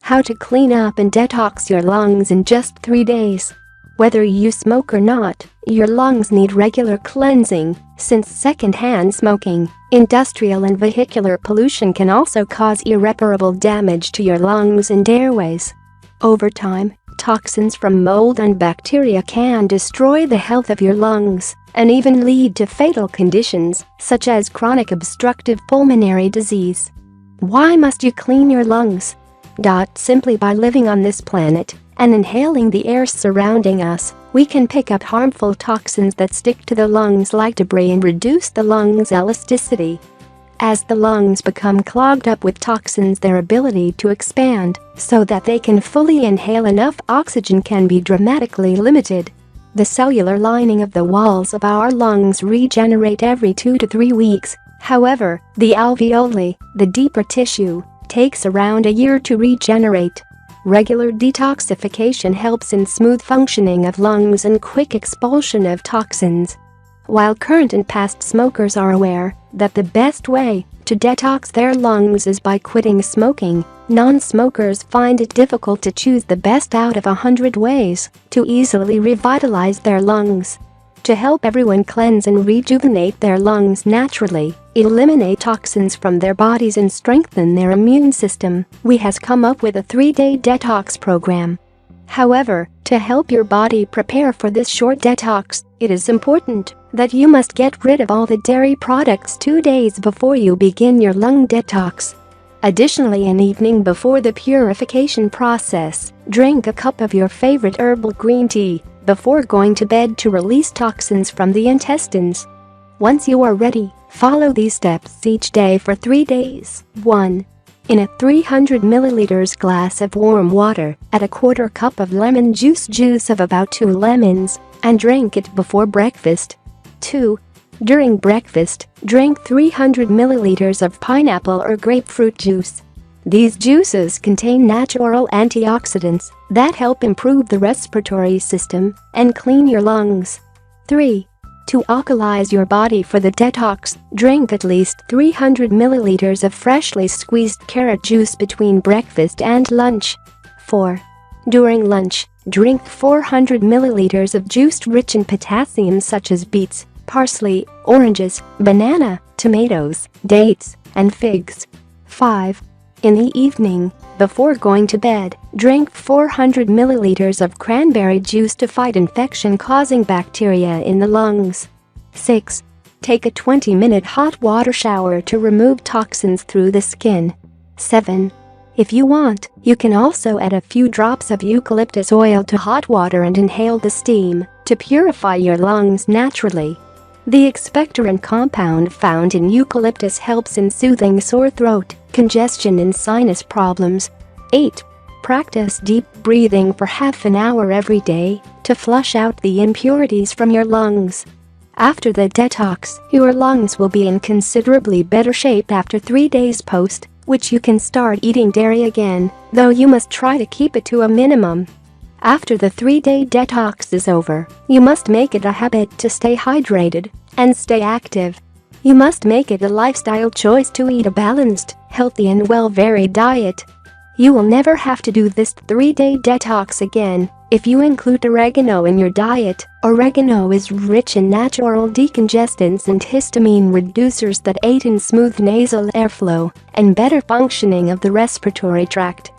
How to clean up and detox your lungs in just 3 days. Whether you smoke or not, your lungs need regular cleansing, since secondhand smoking, industrial and vehicular pollution can also cause irreparable damage to your lungs and airways. Over time, toxins from mold and bacteria can destroy the health of your lungs and even lead to fatal conditions such as chronic obstructive pulmonary disease. Why must you clean your lungs? Simply by living on this planet and inhaling the air surrounding us, we can pick up harmful toxins that stick to the lungs like debris and reduce the lungs' elasticity. As the lungs become clogged up with toxins, their ability to expand so that they can fully inhale enough oxygen can be dramatically limited. The cellular lining of the walls of our lungs regenerate every 2 to 3 weeks. However, the alveoli, the deeper tissue, takes around a year to regenerate. Regular detoxification helps in smooth functioning of lungs and quick expulsion of toxins. While current and past smokers are aware that the best way to detox their lungs is by quitting smoking, non-smokers find it difficult to choose the best out of 100 ways to easily revitalize their lungs. To help everyone cleanse and rejuvenate their lungs naturally, eliminate toxins from their bodies and strengthen their immune system, we has come up with a 3-day detox program. However, to help your body prepare for this short detox, it is important that you must get rid of all the dairy products 2 days before you begin your lung detox. Additionally, an evening before the purification process, drink a cup of your favorite herbal green tea before going to bed to release toxins from the intestines. Once you are ready, follow these steps each day for 3 days. 1. In a 300 milliliters glass of warm water, add a quarter cup of lemon juice of about 2 lemons, and drink it before breakfast. 2. During breakfast, drink 300 milliliters of pineapple or grapefruit juice. These juices contain natural antioxidants that help improve the respiratory system and clean your lungs. 3. To alkalize your body for the detox, drink at least 300 milliliters of freshly squeezed carrot juice between breakfast and lunch. 4. During lunch, drink 400 milliliters of juice rich in potassium such as beets, parsley, oranges, banana, tomatoes, dates, and figs. 5. In the evening, before going to bed, drink 400 milliliters of cranberry juice to fight infection-causing bacteria in the lungs. 6. Take a 20-minute hot water shower to remove toxins through the skin. 7. If you want, you can also add a few drops of eucalyptus oil to hot water and inhale the steam to purify your lungs naturally. The expectorant compound found in eucalyptus helps in soothing sore throat, congestion and sinus problems. 8. Practice deep breathing for half an hour every day to flush out the impurities from your lungs. After the detox, your lungs will be in considerably better shape after 3 days post, which you can start eating dairy again, though you must try to keep it to a minimum. After the 3-day detox is over, you must make it a habit to stay hydrated and stay active. You must make it a lifestyle choice to eat a balanced, healthy and well-varied diet. You will never have to do this 3-day detox again if you include oregano in your diet. Oregano is rich in natural decongestants and histamine reducers that aid in smooth nasal airflow and better functioning of the respiratory tract.